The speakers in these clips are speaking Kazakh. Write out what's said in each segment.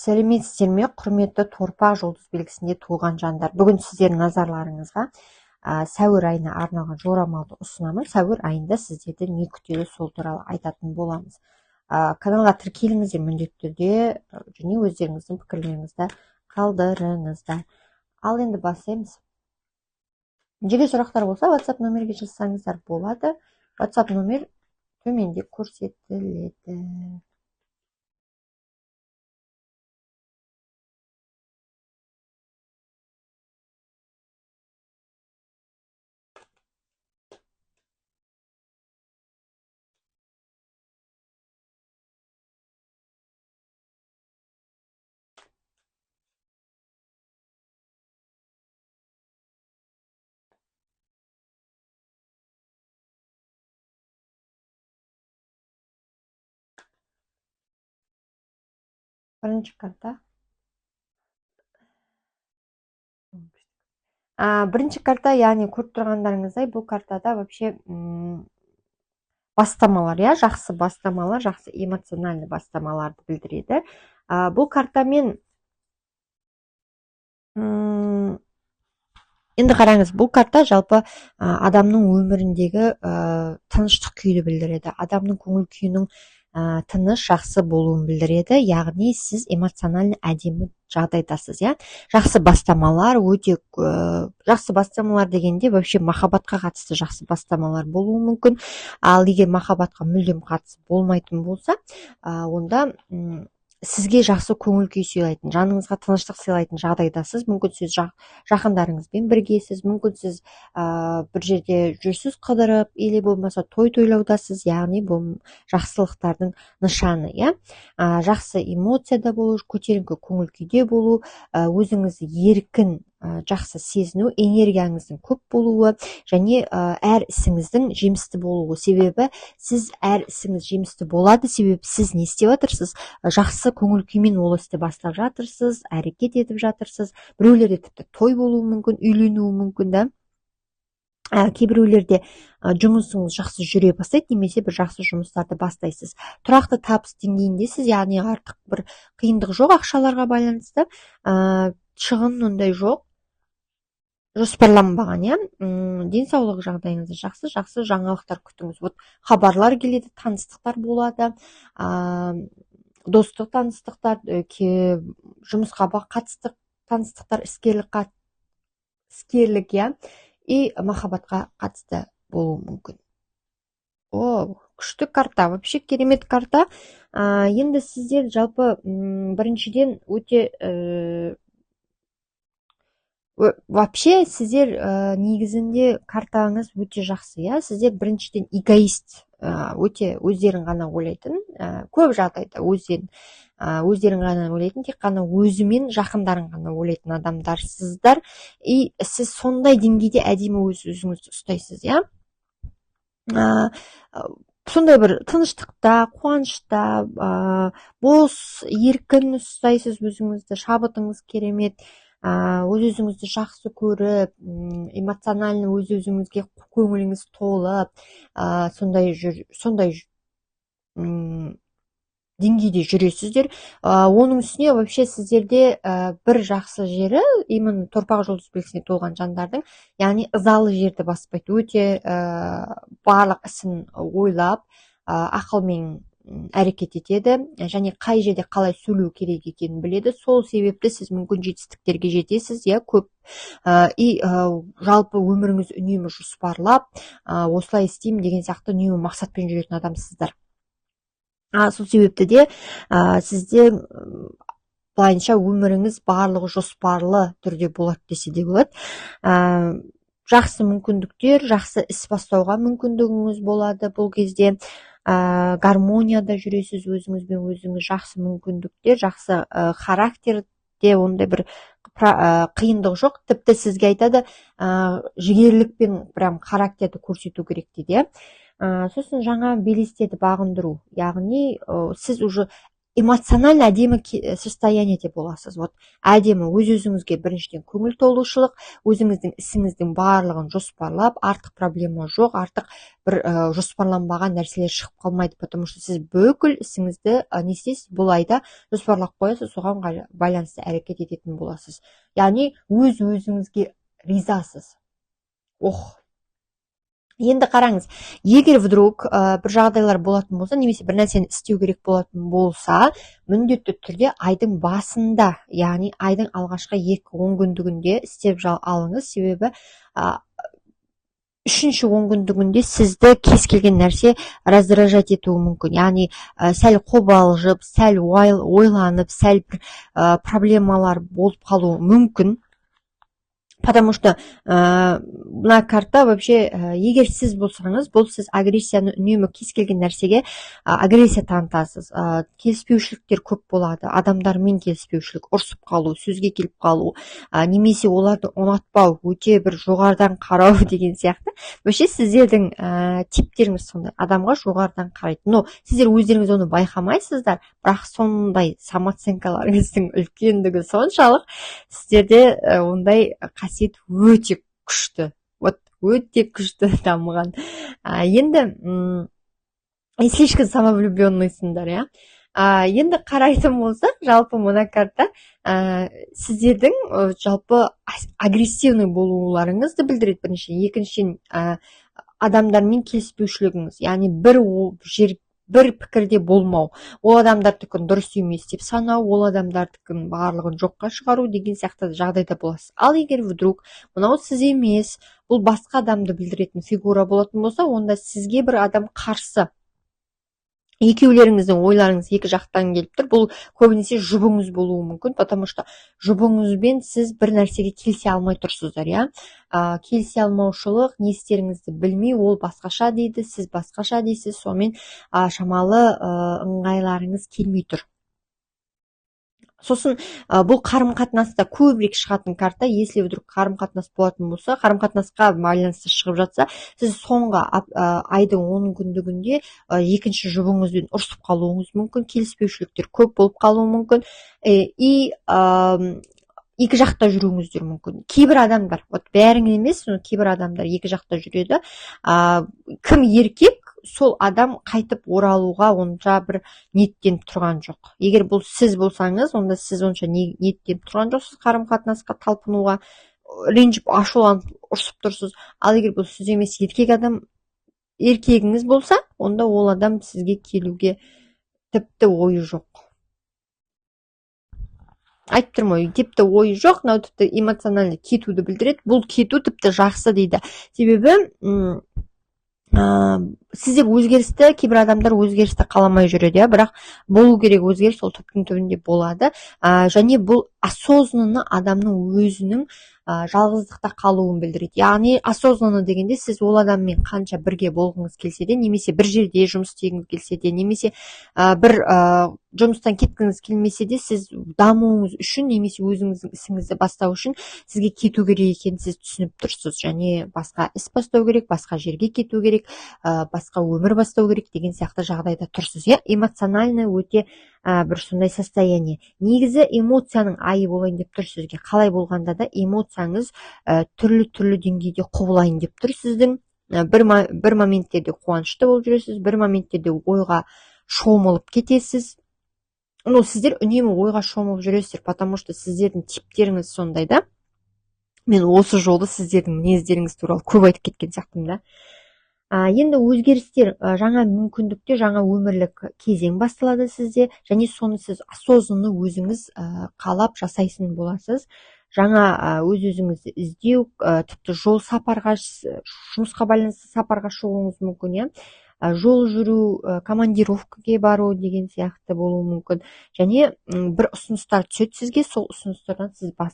Сәлеметсіздер ме, құрметті торпақ жұлдыз белгісінде туған жандар. Бүгін сіздердің назарларыңызға сәуір айына арналған жорамалды ұсынамын. Сәуір айында сіздерді не күтеді, сол туралы айтатын боламыз. Каналға тіркеліңіздер міндетті түрде және өздеріңіздің пікірлеріңізді қалдырыңыздар. Ал енді бастаймыз. Жеке сұрақтар болса, WhatsApp номерге жазсаңыздар болады. WhatsApp номер төменде көрсетіледі. Бірінші карта. Бірінші карта, яғни көріп тұрғандарыңыздай, бұл картада вообще бастамалар, жақсы бастамалар, жақсы эмоциональный бастамаларды білдіреді. Бұл картамен енді қараңыз, бұл карта жалпы адамның өміріндегі тыныштық күйді білдіреді. Адамның көңіл күйінің тыныш, жақсы болуын білдіреді. Яғни сіз эмоциональный әдемі жағдайдасыз, Жақсы бастамалар, өте жақсы бастамалар дегенде вообще махаббатқа қатысты жақсы бастамалар болуы мүмкін. Ал егер махаббатқа мүлдем қатысы болмайтын болса, онда сізге жақсы көңіл күй сыйлайтын, жаныңызға тыныштық сыйлайтын жағдайдасыз. Мүмкін сіз жақындарыңызбен біргесіз, мүмкін сіз бір жерде жүрсіз қыдырып, или болмаса той тойлаудасыз, яғни бұл жақсылықтардың нышаны, жақсы эмоцияда болу, көтеріңкі көңіл күйде болу, өзіңізді еркін жақсы сезіну, энергияңыздың көп болуы және әр ісіңіздің жемісті болуы. Себебі сіз әр ісіңіз жемісті болады, себебі сіз не істеп жатырсыз? Жақсы көңіл күймен ол істі бастап жатырсыз, әрекет етіп жатырсыз. Біреулерде тіпті той болуы мүмкін, үйленуі мүмкін, кейбіреулерде жұмысыңыз жақсы жүре бастайды, немесе бір жақсы жұмыстарды бастайсыз. Тұрақты табыс деңгейіндесіз, яғни артық бір қиындық жоқ, ақшаларға байланысты шығын ондай жоқ, жоспарланбаған, денсаулық жағдайыңыз жақсы жаңалықтар күтіңіз. Хабарлар келеді, таныстықтар болады, достық таныстықтар, жұмысқа қатысты таныстықтар, іскерлік, и махаббатқа қатысты болуы мүмкін. Күшті карта, вообще керемет карта. Енді сіздер жалпы біріншіден өте вообще сіздер негізінде картаңыз өте жақсы, Сіздер біріншіден эгоист, өте өздерін ғана ойлайтын, көп жағдайда өздерін ғана ойлайтын, тек қана өзімен жақындарын ғана ойлайтын адамдарсыздар, и сіз сондай деңгейде әдемі өзіңізді ұстайсыз, сондай бір тыныштықта, қуанышта, бос, еркін ұстайсыз өзіңізді, шабытыңыз керемет, өз-өзіңізді жақсы көріп, эмоциональный өз-өзіңізге көңіліңіз толып, сондай деңгейде жүресіздер. Оның үстіне вообще сіздерде бір жақсы жері, именно торпақ жұлдыз белгісіне толған жандардың, яғни ызалы жерді баспайды. Өте барлық ісін ойлап, ақылмен әрекет етеді, және қай жерде қалай сөйлеу керек екенін біледі. Сол себепті сіз мүмкін жетістіктерге жетесіз, көп, и жалпы өміріңіз үнемі жоспарлап, осылай істеймін деген сияқты үнемі мақсатпен жүретін адамсыздар. Сол себепті де сізде былайынша өміріңіз барлығы жоспарлы түрде болады десе де болады. Жақсы мүмкіндіктер, жақсы іс бастауға мүмкіндігіңіз болады бұл кезде. Гармонияда жүресіз өзіңізбен өзіңіз, жақсы мүмкіндіктер, жақсы характерде ондай бір қиындық жоқ. Тіпті сізге айтады, жігерлікпен прям характерді көрсету керек дейді. Сосын жаңа белестерді бағындыру, яғни сіз уже эмоционально әдемі состояниеде боласыз. Вот әдемі өз-өзіңізге біріншіден көңіл толушылық, өзіңіздің ісіңіздің барлығын жоспарлап, артық проблема жоқ, артық бір жоспарланбаған нәрселер шығып қалмайды, потому что сіз бүкіл ісіңізді не істейсіз, бұл айда жоспарлап қоясыз, соған байланысты әрекет ететін боласыз. Яғни өз-өзіңізге ризасыз. Енді қараңыз, егер вдруг бір жағдайлар болатын болса, немесе бір нәрсені істеу керек болатын болса, міндетті түрде айдың басында, яғни айдың алғашқы 2-10 күндігінде істеп алыңыз, себебі үшінші 10 күндігінде сізді кез келген нәрсе раздражать етуі мүмкін. Яғни сәл қобалжып, сәл ойланып, сәл бір проблемалар болып қалуы мүмкін. Потому что мына карта вообще егер сіз болсаңыз, бұл сіз агрессияны үнемі кез келген нәрсеге агрессия танытасыз. Келіспеушіліктер көп болады. Адамдармен келіспеушілік, ұрсып қалу, сөзге келіп қалу, немесе оларды ұнатпау, өте бір жоғарыдан қарау деген сияқты. Вообще сіздердің типтеріңіз сондай, адамға жоғарыдан қарайды. Но сіздер өздеріңіз оны байқамайсыздар, бірақ сондай самооценкаларыңыздың үлкендігі соншалық сіздерде ондай қасиет өте күшті. Өте күшті дамыған. Енді слишком самовлюбленныйсыңдар, иә. Енді қарайтын болсақ, жалпы мына карта сіздердің жалпы агрессивный болуларыңызды білдіреді бірінші. Екіншіден адамдармен келіспеушілігіңіз, яғни бір пікірде болмау, ол адамдардікін дұрыс емес деп санау, ол адамдардікін барлығын жоққа шығару деген сияқты жағдайда боласыз. Ал егер вдруг мынау сіз емес, бұл басқа адамды білдіретін фигура болатын болса, онда сізге бір адам қарсы. Екеулеріңіздің ойларыңыз екі жақтан келіп тұр. Бұл көбінесе жұбыңыз болуы мүмкін, потому что жұбыңызбен сіз бір нәрсеге келісе алмай тұрсыздар, иә. Келісе алмаушылық, не істеріңізді білмей, ол басқаша дейді, сіз басқаша дейсіз, сонымен шамалы ыңғайларыңыз келмей тұр. Сосын бұл қарым-қатынаста көбірек шығатын карта, если вдруг қарым-қатынас болатын болса, қарым-қатынасқа байланысты шығып жатса, сіз соңғы айдың 10 күндігінде екінші жұбыңызбен ұрсып қалуыңыз мүмкін, келіспеушіліктер көп болып қалуы мүмкін, и екі жақта жүруіңіздер мүмкін. Кейбір адамдар, бәрің емес, кейбір адамдар екі жақта жүреді. Кім еркек, сол адам қайтып оралуға онша бір ниеттеніп тұрған жоқ. Егер бұл сіз болсаңыз, онда сіз онша ниеттеніп тұрған жоқсыз қарым-қатынасқа талпынуға, ренжіп ашуланып ұрсып тұрсыз. Ал егер бұл сіз емес еркегіңіз болса, онда ол адам сізге келуге тіпті ойы жоқ. Айтып тұрмын, тіпті ойы жоқ, мынау тіпті эмоционально кетуді білдіреді. Бұл кету тіпті жақсы дейді. Себебі сіздер өзгерісті, кейбір адамдар өзгерісті қаламай жүреді, бірақ болу керек өзгеріс, ол түптің түбінде болады. Және бұл осознанно адамның өзінің жалғыздықта қалуын білдіреді. Яғни осознанно дегенде сіз ол адаммен қанша бірге болғыңыз келсе де, немесе бір жерде жұмыс істегіңіз келсе де, немесе бір жұмыстан кеткіңіз келмесе де, сіз дамуыңыз үшін, немесе өзіңіздің ісіңізді бастау үшін сізге кету керек екенін сіз түсініп тұрсыз. Және басқа іс бастау керек, басқа жерге кету керек, басқа өмір бастау керек деген сияқты жағдайда тұрсыз. Эмоционально өте бір сондай состояние. Негізі эмоцияның айы болайын деп тұр сізге. Қалай болғанда да эмоцияңыз түрлі деңгейде құбылайын деп тұр сіздің. Бір моменттерде қуанышты болып жүресіз, бір моменттерде ойға шомылып кетесіз. Сіздер үнемі ойға шомылып жүресіздер, потому что сіздердің типтеріңіз сондай да. Мен осы жолы сіздердің мінездеріңіз туралы көп айтып кеткен сияқтымын да. Енді өзгерістер, жаңа мүмкіндікте, жаңа өмірлік кезең басталады сізде, және соны сіз осознанно өзіңіз қалап жасайсын боласыз. Жаңа өз-өзіңізді іздеу, тіпті жол сапарға, жұмысқа байланысты сапарға шығуыңыз мүмкін, жол жүру, командировкаге бару деген сияқты болуы мүмкін. Және бір ұсыныстар түседі сізге, сол ұсыныстардан сіз бас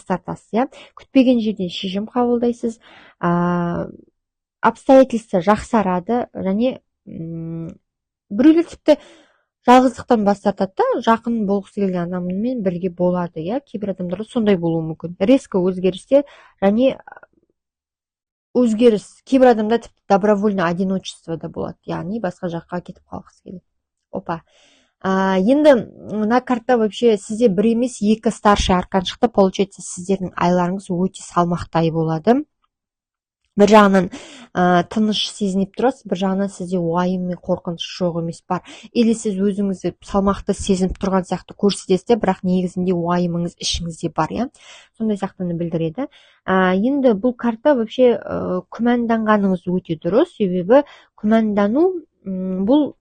тартасыз, күтпеген жерден шешім қабылдайсыз, обстоятельства жақсарады, және біреулер тіпті жалғыздықтан бас тартады да, жақын болғысы келген адаммен бірге болады, кейбір адамдарда сондай болуы мүмкін. Резко өзгерістер, және өзгеріс, кейбір адамда тіпті добровольно одиночество да болады, яғни басқа жаққа кетіп қалғысы келеді. Енді мына карта вообще сізде бір емес екі старший аркан шықты. Получается, сіздердің айларыңыз өте салмақтай болады. Бір жағынан тыныш сезініп тұрасыз, бір жағынан сізде уайым мен қорқыныш жоқ емес бар. Или сіз өзіңізді салмақты сезініп тұрған сияқты көрсетесіз, бірақ негізінде уайымыңыз ішіңізде бар, иә. Сондай сияқтыны білдіреді. Енді бұл карта вообще күмәнданғаныңыз өте дұрыс, себебі күмәндану бұл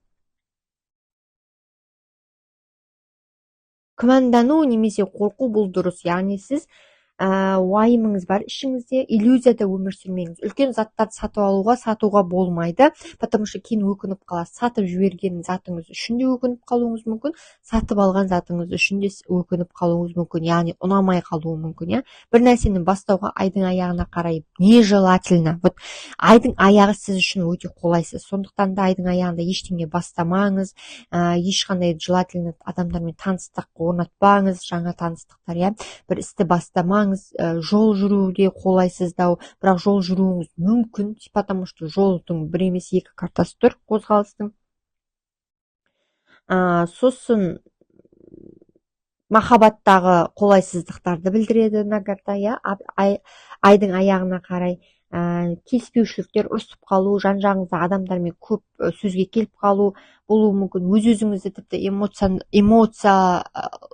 күмәндану немесе қорқу бұл дұрыс. Яғни сіз уайымыңыз бар ішіңізде, иллюзияда өмір сүрмеңіз. Үлкен заттарды сатуға болмайды, потому что кейін өкініп қаласыз. Сатып жіберген затыңыз үшін де өкініп қалуыңыз мүмкін, сатып алған затыңыз үшін де өкініп қалуыңыз мүмкін, яғни ұнамай қалуы мүмкін, иә. Бір нәрсені бастауға айдың аяғына қарай нежелательно. Вот айдың аяғы сіз үшін өте қолайсыз. Сондықтан да айдың аяғында ештеңе бастамаңыз, ешқандай желательно адамдармен таныстық орнатпаңыз, жаңа таныстықтар, иә. Бір істі бастамаңыз, жол жүруде қолайсыздау, бірақ жол жүруіңіз мүмкін, потому что жолдың бір емес екі картасы тұр, қозғалыстың. Сосын махаббаттағы қолайсыздықтарды білдіреді мына карта, иә. Айдың аяғына қарай келіспеушіліктер, ұрысып қалу, жан-жағыңызда адамдармен көп сөзге келіп қалу болуы мүмкін. Өз-өзіңізді тіпті эмоция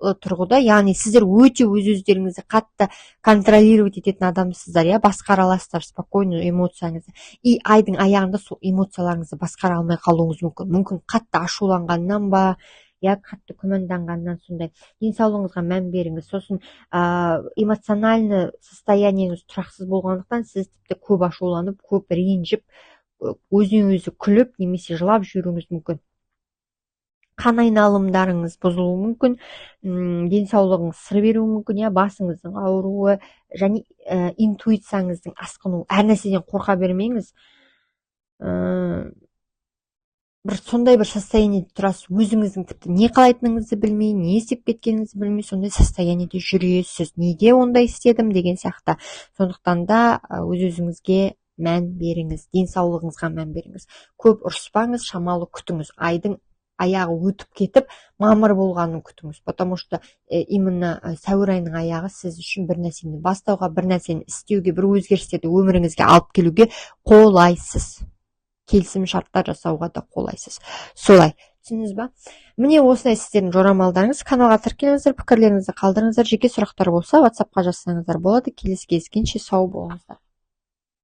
тұрғыда, яғни сіздер өте өз-өздеріңізді қатты контролировать ететін адамсыздар, иә, басқара аласыздар спокойно эмоцияңызды. И айдың аяғында сол эмоцияларыңызды басқара алмай қалуыңыз мүмкін. Мүмкін қатты ашуланғаннан ба, иә, қатты күмәнданғаннан. Сондай. Денсаулығыңызға мән беріңіз. Сосын эмоциональный состояниеңіз тұрақсыз болғандықтан сіз тіпті көп ашуланып, көп ренжіп, өзіне-өзі күліп немесе жылап жүруіңіз мүмкін. Қан айналымдарыңыз бұзылуы мүмкін, денсаулығыңыз сыр беруі мүмкін, иә, басыңыздың ауруы және интуицияңыздың асқынуы. Әр нәрседен қорқа бермеңіз. Бір сондай бір состояниеде тұрасыз, өзіңіздің тіпті не қалайтыныңызды білмей, не істеп кеткеніңізді білмей, сондай состояниеде жүресіз. Неге ондай істедім деген сияқты. Сондықтан да өз-өзіңізге мән беріңіз, денсаулығыңызға мән беріңіз. Көп ұрыспаңыз, шамалы күтіңіз. Айдың аяғы өтіп кетіп, мамыр болғанын күтіңіз. Потому что именно сәуір айының аяғы сіз үшін бір нәрсені бастауға, бір нәрсені істеуге, бір өзгерістерді өміріңізге алып келуге қолайсыз. Келісім шарттар жасауға да қолайсыз. Солай, түсіндіңіз ба? Міне осылай сіздердің жорамалдарыңыз. Каналға тіркеліңіздер, пікірлеріңізді қалдырыңыздар. Жеке сұрақтар болса WhatsApp-қа жазсаңыздар болады. Келесі кездескенше сау болыңыздар.